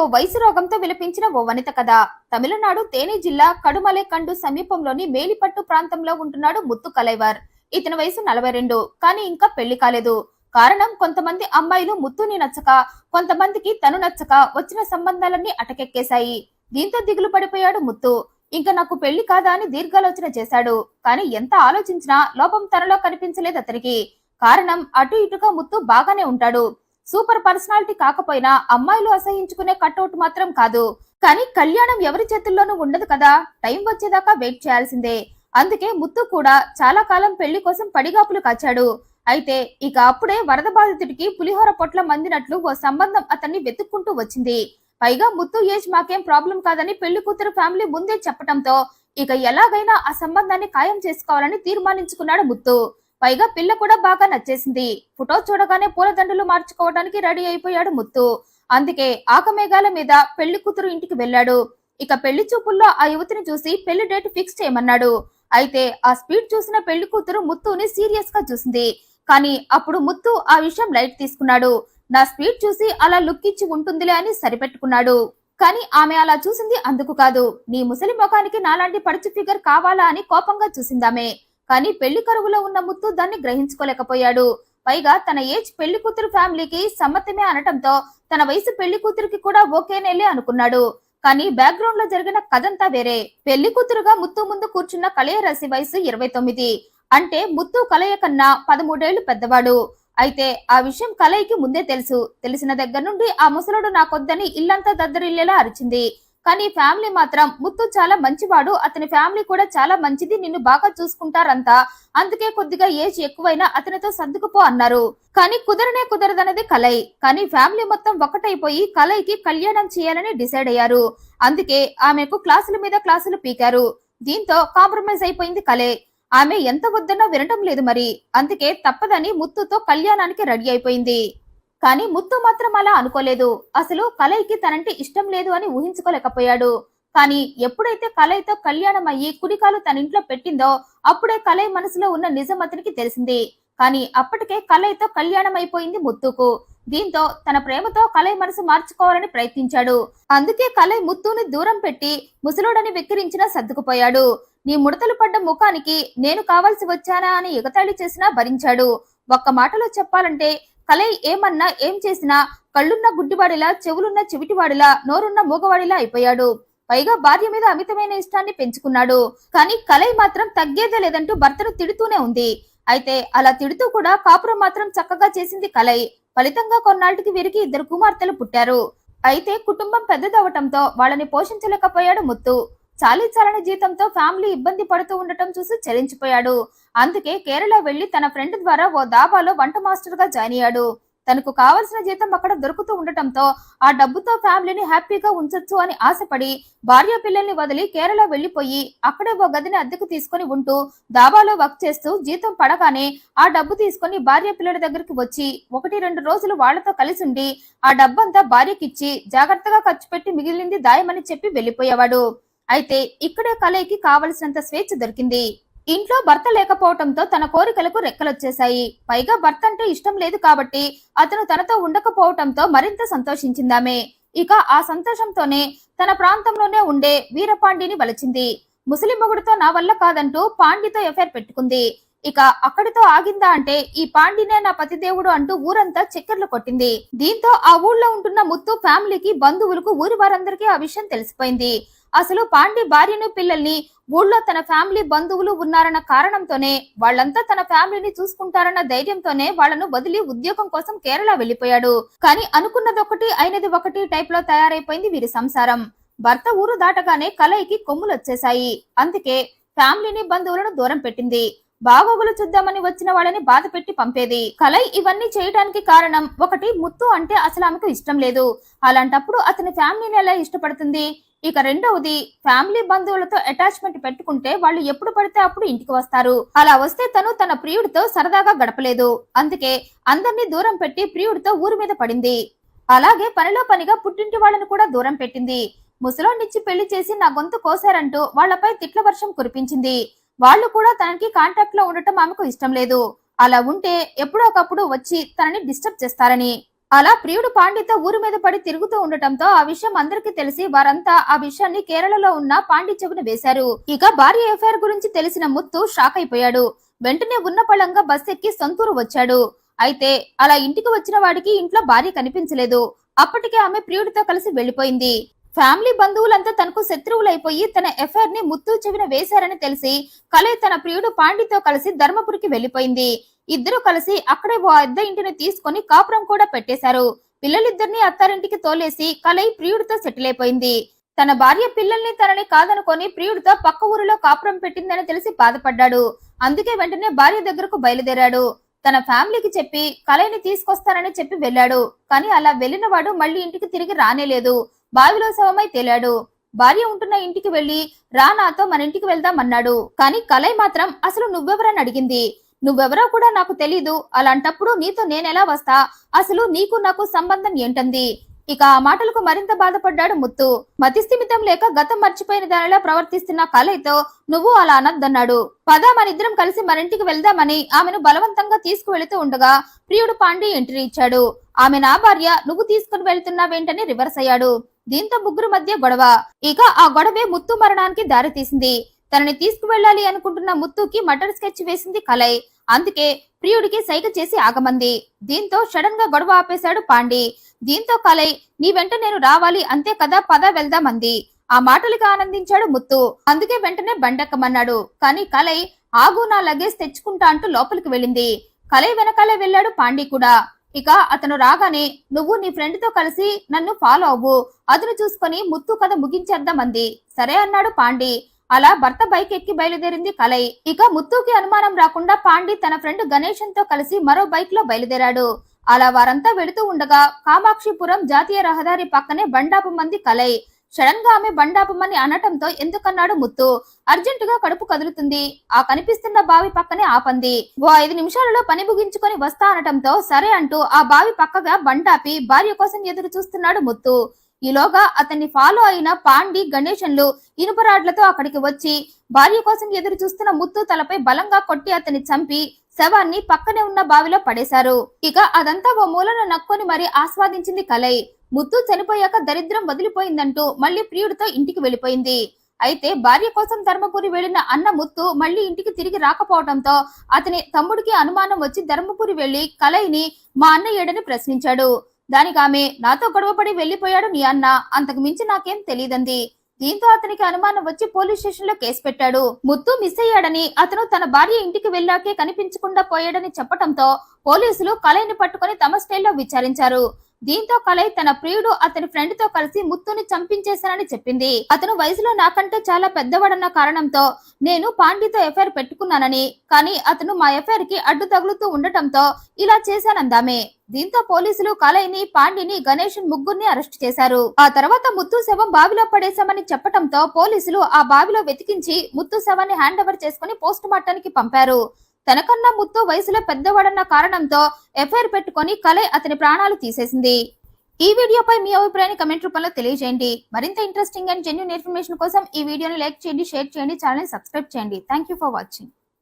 ఓ వయసు రోగంతో విలపించిన ఓ వనిత కథ. తమిళనాడు తేని జిల్లా కడుమలైకండు సమీపంలోని మేలిపట్టు ప్రాంతంలో ఉంటున్నాడు ముత్తు కలైవర్. ఇతని వయసు 42, కానీ ఇంకా పెళ్లి కాలేదు. కారణం, కొంతమంది అమ్మాయిలు ముత్తుని నచ్చక, కొంతమందికి తను నచ్చక వచ్చిన సంబంధాలన్నీ అటకెక్కేశాయి. దీంతో దిగులు పడిపోయాడు ముత్తు. ఇంకా నాకు పెళ్లి కాదా అని దీర్ఘాలోచన చేశాడు. కానీ ఎంత ఆలోచించినా లోపం తనలో కనిపించలేదు అతనికి. కారణం, అటు ఇటుగా ముత్తు బాగానే ఉంటాడు. సూపర్ పర్సనాలిటీ కాకపోయినా అమ్మాయిలు అసహించుకునే కట్అవుట్ మాత్రం కాదు. కానీ కళ్యాణం ఎవరి చేతుల్లోనూ ఉండదు కదా, టైం వచ్చేదాకా వెయిట్ చేయాల్సిందే. అందుకే ముత్తు కూడా చాలా కాలం పెళ్లి కోసం పడిగాపులు కాచాడు. అయితే ఇక అప్పుడే వరద బాధితుడికి పులిహోర పొట్ల మందినట్లు ఓ సంబంధం అతన్ని వెతుక్కుంటూ వచ్చింది. పైగా ముత్తు ఏజ్ మాకేం ప్రాబ్లం కాదని పెళ్లి కూతురు ఫ్యామిలీ ముందే చెప్పడంతో ఇక ఎలాగైనా ఆ సంబంధాన్ని ఖాయం చేసుకోవాలని తీర్మానించుకున్నాడు ముత్తు. పైగా పిల్ల కూడా బాగా నచ్చేసింది. ఫోటో చూడగానే పూలదండలు మార్చుకోవడానికి రెడీ అయిపోయాడు ముత్తు. అందుకే ఆకమేఘాల మీద పెళ్లి కూతురు ఇంటికి వెళ్లాడు. ఇక పెళ్లి చూపుల్లో ఆ యువతిని చూసి పెళ్లి డేట్ ఫిక్స్ చేయమన్నాడు. అయితే ఆ స్పీడ్ చూసిన పెళ్లి కూతురు ముత్తుని సీరియస్ గా చూసింది. కానీ అప్పుడు ముత్తు ఆ విషయం లైట్ తీసుకున్నాడు. నా స్పీడ్ చూసి అలా లుక్ ఇచ్చి ఉంటుందిలే అని సరిపెట్టుకున్నాడు. కానీ ఆమె అలా చూసింది అందుకు కాదు, నీ ముసలి ముఖానికి నాలాంటి పడుచు ఫిగర్ కావాలా అని కోపంగా చూసిందామె. కానీ పెళ్లి కరువులో ఉన్న ముత్తు దాన్ని గ్రహించుకోలేకపోయాడు. పైగా తన ఏజ్ పెళ్లి కూతురు ఫ్యామిలీకి సమ్మతమే అనటంతో తన వయసు పెళ్లి కూతురికి కూడా ఓకేనేలే అనుకున్నాడు. కానీ బ్యాక్గ్రౌండ్ లో జరిగిన కథంతా వేరే. పెళ్లి కూతురుగా ముత్తు ముందు కూర్చున్న కలయరాశి వయసు 29. అంటే ముత్తు కలయ కన్నా 13 ఏళ్లు పెద్దవాడు. అయితే ఆ విషయం కలయికి ముందే తెలుసు. తెలిసిన దగ్గర నుండి ఆ ముసలుడు నాకొద్దని ఇల్లంతా దద్దరిల్లేలా అరిచింది. కానీ ఫ్యామిలీ మాత్రం ముత్తు చాలా మంచివాడు, అతని ఫ్యామిలీ కూడా చాలా మంచిది, నిన్ను బాగా చూసుకుంటారంతా, అందుకే కొద్దిగా ఏజ్ ఎక్కువైనా అతనితో సర్దుకుపో అన్నారు. కానీ కుదరనే కుదరదన్నది కలై. కానీ ఫ్యామిలీ మొత్తం ఒకటైపోయి కలైకి కళ్యాణం చేయాలని డిసైడ్ అయ్యారు. అందుకే ఆమెకు క్లాసుల మీద క్లాసులు పీకారు. దీంతో కాంప్రమైజ్ అయిపోయింది కలై. ఆమె ఎంత వద్దన్నా వినటం లేదు మరి. అందుకే తప్పదని ముత్తుతో కళ్యాణానికి రెడీ అయిపోయింది. కానీ ముత్తు మాత్రం అలా అనుకోలేదు. అసలు కలైకి తనంటే ఇష్టం లేదు అని ఊహించుకోలేకపోయాడు. కానీ ఎప్పుడైతే కలైతో కళ్యాణం అయ్యి కుడికాలు తన ఇంట్లో పెట్టిందో అప్పుడే కలై మనసులో ఉన్న నిజం అతనికి తెలిసింది. కానీ అప్పటికే కలైతో కళ్యాణం అయిపోయింది ముత్తుకు. దీంతో తన ప్రేమతో కలై మనసు మార్చుకోవాలని ప్రయత్నించాడు. అందుకే కలై ముత్తుని దూరం పెట్టి ముసలోడని వెక్కిరించినా సర్దుకుపోయాడు. నీ ముడతలు పడ్డ ముఖానికి నేను కావాల్సి వచ్చానా అని ఎగతాళి చేసినా భరించాడు. ఒక్క మాటలో చెప్పాలంటే కలై ఏమన్నా ఏం చేసినా కళ్ళున్న గుడ్డివాడిలా, చెవులున్న చెవిటివాడిలా, నోరున్న మూగవాడిలా అయిపోయాడు. పైగా భార్య మీద అమితమైన ఇష్టాన్ని పెంచుకున్నాడు. కానీ కలై మాత్రం తగ్గేదే లేదంటూ భర్తను తిడుతూనే ఉంది. అయితే అలా తిడుతూ కూడా కాపురం మాత్రం చక్కగా చేసింది కలై. ఫలితంగా కొన్నాళ్టికి వీరికి 2 కుమార్తెలు పుట్టారు. అయితే కుటుంబం పెద్దదవటంతో వాళ్ళని పోషించలేకపోయాడు ముత్తు. చాలీచాలని జీతంతో ఫ్యామిలీ ఇబ్బంది పడుతూ ఉండటం చూసి చలించిపోయాడు. అందుకే కేరళ వెళ్లి తన ఫ్రెండ్ ద్వారా ఓ దాబాలో వంట మాస్టర్ గా జాయిన్ అయ్యాడు. తనకు కావలసిన జీతం అక్కడ దొరుకుతూ ఉండటంతో ఆ డబ్బుతో ఫ్యామిలీని హ్యాపీగా ఉంచొచ్చు అని ఆశపడి భార్య పిల్లల్ని వదిలి కేరళ వెళ్లిపోయి అక్కడే ఓ గదిని అద్దెకు తీసుకుని ఉంటూ దాబాలో వర్క్ చేస్తూ జీతం పడగానే ఆ డబ్బు తీసుకుని భార్య పిల్లల దగ్గరికి వచ్చి 1-2 రోజులు వాళ్లతో కలిసి ఉండి ఆ డబ్బంతా భార్యకిచ్చి జాగ్రత్తగా ఖర్చు పెట్టి మిగిలింది దాయమని చెప్పి వెళ్లిపోయేవాడు. అయితే ఇక్కడే కలైకి కావలసినంత స్వేచ్ఛ దొరికింది. ఇంట్లో భర్త లేకపోవటంతో తన కోరికలకు రెక్కలొచ్చేశాయి. పైగా భర్త అంటే ఇష్టం లేదు కాబట్టి అతను తనతో ఉండకపోవటంతో మరింత సంతోషించిందామె. ఇక ఆ సంతోషంతోనే తన ప్రాంతంలోనే ఉండే వీరపాండిని వలచింది. ముసలి మొగుడుతో నా వల్ల కాదంటూ పాండితో ఎఫైర్ పెట్టుకుంది. ఇక అక్కడితో ఆగిందా అంటే ఈ పాండినే నా పతిదేవుడు అంటూ ఊరంతా చక్కెర్లు కొట్టింది. దీంతో ఆ ఊళ్ళో ఉంటున్న ముత్తు ఫ్యామిలీకి, బంధువులకు, ఊరి వారందరికీ ఆ విషయం తెలిసిపోయింది. అసలు పాండి భార్యను పిల్లల్ని ఊళ్ళో తన ఫ్యామిలీ బంధువులు ఉన్నారన్న కారణంతోనే, వాళ్ళంతా తన ఫ్యామిలీని చూసుకుంటారన్న ధైర్యంతోనే వాళ్లను వదిలి ఉద్యోగం కోసం కేరళ వెళ్లిపోయాడు. కానీ అనుకున్నదొకటి అయినది ఒకటి టైప్ లో తయారైపోయింది వీరి సంసారం. భర్త ఊరు దాటగానే కలైకి కొమ్ములు వచ్చేశాయి. అందుకే ఫ్యామిలీని, బంధువులను దూరం పెట్టింది. బాగోగులు చూద్దామని వచ్చిన వాళ్ళని బాధ పెట్టి పంపేది. కలై ఇవన్నీ చేయడానికి కారణం ఒకటి, ముత్తు అంటే అసలు ఆమెకు ఇష్టం లేదు. అలాంటప్పుడు అతని ఫ్యామిలీని ఎలా ఇష్టపడుతుంది? ఇక రెండవది, ఫ్యామిలీ బంధువులతో అటాచ్మెంట్ పెట్టుకుంటే వాళ్ళు ఎప్పుడు పడితే అప్పుడు ఇంటికి వస్తారు. అలా వస్తే తను తన ప్రియుడితో సరదాగా గడపలేదు. అందుకే అందరినీ దూరం పెట్టి ప్రియుడితో ఊరి మీద పడింది. అలాగే పనిలో పనిగా పుట్టింటి వాళ్ళని కూడా దూరం పెట్టింది. ముసలోనిచ్చి పెళ్లి చేసి నా గొంతు కోసారంటూ వాళ్లపై తిట్ల వర్షం కురిపించింది. వాళ్ళు కూడా తనకి కాంటాక్ట్ లో ఉండటం ఆమెకు ఇష్టం లేదు. అలా ఉంటే ఎప్పుడో ఒకప్పుడు వచ్చి తనని డిస్టర్బ్ చేస్తారని. అలా ప్రియుడు పాండితో ఊరి మీద పడి తిరుగుతూ ఉండటంతో ఆ విషయం అందరికీ తెలిసి వారంతా ఆ విషయాన్ని కేరళలో ఉన్న పాండి చెవిన వేశారు. ఇక భార్య ఎఫ్ఐఆర్ గురించి తెలిసిన ముత్తు షాక్ అయిపోయాడు. వెంటనే ఉన్న పళంగా బస్ ఎక్కి సొంతూరు వచ్చాడు. అయితే అలా ఇంటికి వచ్చిన వాడికి ఇంట్లో భార్య కనిపించలేదు. అప్పటికే ఆమె ప్రియుడితో కలిసి వెళ్లిపోయింది. ఫ్యామిలీ బంధువులంతా తనకు శత్రువులైపోయి తన ఎఫ్ఐఆర్ ని ముత్తు చెవిన వేశారని తెలిసి కలై తన ప్రియుడు పాండితో కలిసి ధర్మపురికి వెళ్లిపోయింది. ఇద్దరు కలిసి అక్కడే ఓ అద్దె ఇంటిని తీసుకుని కాపురం కూడా పెట్టేశారు. పిల్లలిద్దరిని అత్తారింటికి తోలేసి కలై ప్రియుడితో సెటిల్ అయిపోయింది. తన భార్య పిల్లల్ని తనని కాదనుకొని ప్రియుడితో పక్క ఊరిలో కాపురం పెట్టిందని తెలిసి బాధపడ్డాడు. అందుకే వెంటనే భార్య దగ్గరకు బయలుదేరాడు. తన ఫ్యామిలీకి చెప్పి కలైని తీసుకొస్తానని చెప్పి వెళ్లాడు. కానీ అలా వెళ్లిన వాడు మళ్లీ ఇంటికి తిరిగి రానేలేదు. బావిలో శవమై తేలాడు. భార్య ఉంటున్న ఇంటికి వెళ్లి రా నాతో మన ఇంటికి వెళ్దామన్నాడు. కానీ కలై మాత్రం అసలు నువ్వెవరని అడిగింది. నువ్వెవరో కూడా నాకు తెలీదు, అలాంటప్పుడు నీతో నేనెలా వస్తా, అసలు నీకు నాకు సంబంధం ఏంటంది. ఇక ఆ మాటలకు మరింత బాధపడ్డాడు ముత్తు. మతిస్థిమితం లేక గతం మర్చిపోయిన దానిలా ప్రవర్తిస్తున్న కలైతో నువ్వు అలా అనద్దన్నాడు. పద మనిద్దరం కలిసి మరింటికి వెళ్దామని ఆమెను బలవంతంగా తీసుకువెళుతూ ఉండగా ప్రియుడు పాండి ఎంట్రీ ఇచ్చాడు. ఆమె నా భార్య, నువ్వు తీసుకుని వెళ్తున్నావేంటని రివర్స్ అయ్యాడు. దీంతో ముగ్గురు మధ్య గొడవ. ఇక ఆ గొడవే ముత్తు మరణానికి దారితీసింది. తనని తీసుకువెళ్లాలి అనుకుంటున్న ముత్తుకి మటర్ స్కెచ్ వేసింది కలై. అందుకే ప్రియుడికి సైగ చేసి ఆగమంది. దీంతో సడన్ గా గొడవ ఆపేశాడు పాండి. దీంతో కలై నీ వెంట నేను రావాలి అంతే కదా, పద వెళ్దామంది. ఆ మాటలకు ఆనందించాడు ముత్తు. అందుకే వెంటనే బండెక్కమన్నాడు. కానీ కలై ఆగు, నా లగేజ్ తెచ్చుకుంటా అంటూ లోపలికి వెళ్ళింది. కలై వెనకాలే వెళ్లాడు పాండి కూడా. ఇక అతను రాగానే నువ్వు నీ ఫ్రెండ్ తో కలిసి నన్ను ఫాలో అవ్వు, అతను చూసుకొని ముత్తు కథ ముగించేద్దామంది. సరే అన్నాడు పాండి. అలా భర్త బైక్ ఎక్కి బయలుదేరింది కలై. ఇక ముత్తుకి అనుమానం రాకుండా పాండి తన ఫ్రెండ్ గణేశన్ తో కలిసి మరో బైక్ లో బయలుదేరాడు. అలా వారంతా వెళుతూ ఉండగా కామాక్షిపురం జాతీయ రహదారి పక్కనే బండాపమంది కలై. సడన్ గా ఆమె బండాపమని అనటంతో ఎందుకన్నాడు ముత్తు. అర్జెంటుగా కడుపు కదులుతుంది, ఆ కనిపిస్తున్న బావి పక్కనే ఆపంది. ఓ 5 నిమిషాలలో పని ముగించుకొని వస్తా అనటంతో సరే అంటూ ఆ బావి పక్కగా బండాపి భార్య కోసం ఎదురు చూస్తున్నాడు ముత్తు. ఈలోగా అతన్ని ఫాలో అయిన పాండి గణేశన్లు ఇనుపరాడ్లతో అక్కడికి వచ్చి భార్య కోసం ఎదురు చూస్తున్న ముత్తు తలపై బలంగా కొట్టి అతన్ని చంపి శవాన్ని పక్కనే ఉన్న బావిలో పడేశారు. ఇక అదంతా ఓ మూలన నక్కొని మరీ ఆస్వాదించింది కలై. ముత్తు చనిపోయాక దరిద్రం వదిలిపోయిందంటూ మళ్లీ ప్రియుడితో ఇంటికి వెళ్లిపోయింది. అయితే భార్య కోసం ధర్మపురి వెళ్లిన అన్న ముత్తు మళ్లీ ఇంటికి తిరిగి రాకపోవడంతో అతని తమ్ముడికి అనుమానం వచ్చి ధర్మపురి వెళ్లి కలైని మా అన్న ఏడని ప్రశ్నించాడు. దానికి ఆమె నాతో గొడవపడి వెళ్లిపోయాడు నీ అన్న, అంతకు మించి నాకేం తెలియదంది. దీంతో అతనికి అనుమానం వచ్చి పోలీస్ స్టేషన్ లో కేసు పెట్టాడు. ముత్తు మిస్ అయ్యాడని, అతను తన భార్య ఇంటికి వెళ్లాకే కనిపించకుండా పోయాడని చెప్పడంతో పోలీసులు కలైని పట్టుకుని తమ స్టైల్లో విచారించారు. దీంతో కలై తన ప్రియుడు అతని ఫ్రెండ్ తో కలిసి ముత్తుని చంపించేశానని చెప్పింది. అతను వయసులో నాకంటే చాలా పెద్దవాడన్న కారణంతో నేను పాండితో ఎఫ్ఐఆర్ పెట్టుకున్నానని, కానీ అతను మా ఎఫ్ఐఆర్ కి అడ్డు తగులుతూ ఉండటంతో ఇలా చేశానందామే. దీంతో పోలీసులు కలైని, పాండిని, గణేశన్ ముగ్గురిని అరెస్ట్ చేశారు. ఆ తర్వాత ముత్తు శవం బావిలో పడేశామని చెప్పడంతో పోలీసులు ఆ బావిలో వెతికించి ముత్తు శవాన్ని హ్యాండ్ ఓవర్ చేసుకుని పోస్ట్ మార్టానికి పంపారు. తనకన్నా ముత్తు వయసులో పెద్దవాడన్న కారణంతో ఎఫ్ఐఆర్ పెట్టుకుని కలై అతని ప్రాణాలు తీసేసింది. ఈ వీడియోపై మీ అభిప్రాయాన్ని కమెంట్ రూపంలో తెలియజేయండి. మరింత ఇంట్రెస్టింగ్ అండ్ జెన్యూన్ ఇన్ఫర్మేషన్ కోసం ఈ వీడియోని లైక్ చేయండి, షేర్ చేయండి, ఛానల్ ని సబ్స్క్రైబ్ చేయండి. Thank you for watching.